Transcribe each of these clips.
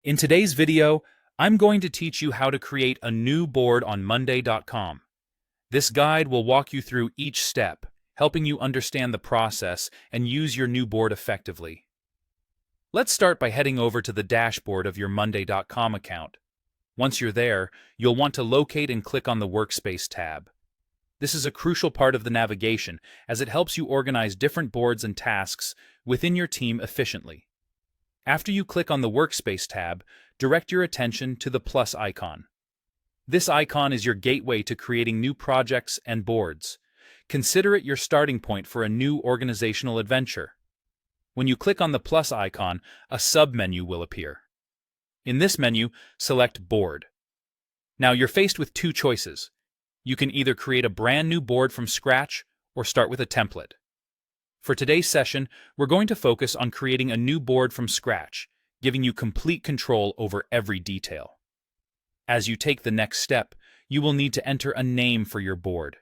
In today's video, I'm going to teach you how to create a new board on monday.com. This guide will walk you through each step, helping you understand the process and use your new board effectively. Let's start by heading over to the dashboard of your monday.com account. Once you're there, you'll want to locate and click on the Workspace tab. This is a crucial part of the navigation as it helps you organize different boards and tasks within your team efficiently. After you click on the Workspace tab, direct your attention to the plus icon. This icon is your gateway to creating new projects and boards. Consider it your starting point for a new organizational adventure. When you click on the plus icon, a submenu will appear. In this menu, select Board. Now you're faced with two choices. You can either create a brand new board from scratch or start with a template. For today's session, we're going to focus on creating a new board from scratch, giving you complete control over every detail. As you take the next step, you will need to enter a name for your board.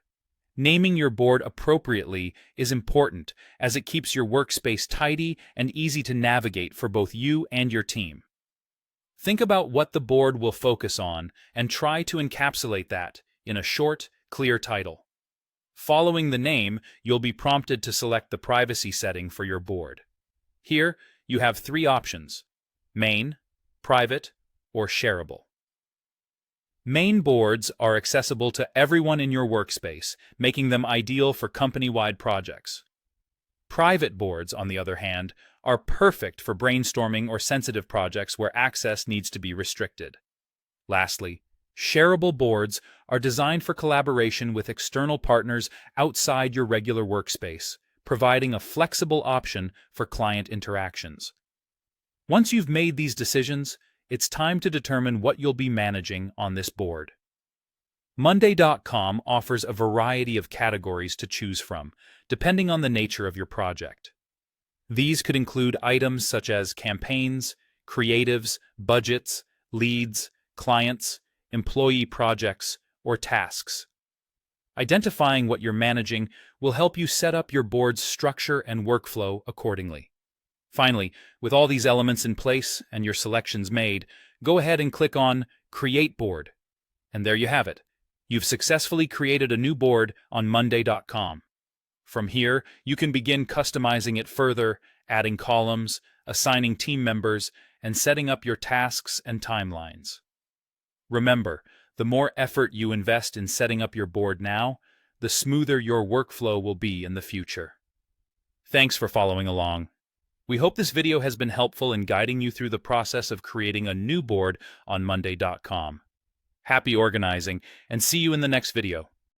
Naming your board appropriately is important as it keeps your workspace tidy and easy to navigate for both you and your team. Think about what the board will focus on and try to encapsulate that in a short, clear title. Following the name, you'll be prompted to select the privacy setting for your board. Here, you have three options: Main, Private, or Shareable. Main boards are accessible to everyone in your workspace, making them ideal for company-wide projects. Private boards, on the other hand, are perfect for brainstorming or sensitive projects where access needs to be restricted. Lastly, shareable boards are designed for collaboration with external partners outside your regular workspace, providing a flexible option for client interactions. Once you've made these decisions, it's time to determine what you'll be managing on this board. Monday.com offers a variety of categories to choose from, depending on the nature of your project. These could include items such as campaigns, creatives, budgets, leads, clients, employee projects, or tasks. Identifying what you're managing will help you set up your board's structure and workflow accordingly. Finally, with all these elements in place and your selections made, go ahead and click on Create Board. And there you have it. You've successfully created a new board on monday.com. From here, you can begin customizing it further, adding columns, assigning team members, and setting up your tasks and timelines. Remember, the more effort you invest in setting up your board now, the smoother your workflow will be in the future. Thanks for following along. We hope this video has been helpful in guiding you through the process of creating a new board on monday.com. Happy organizing, and see you in the next video.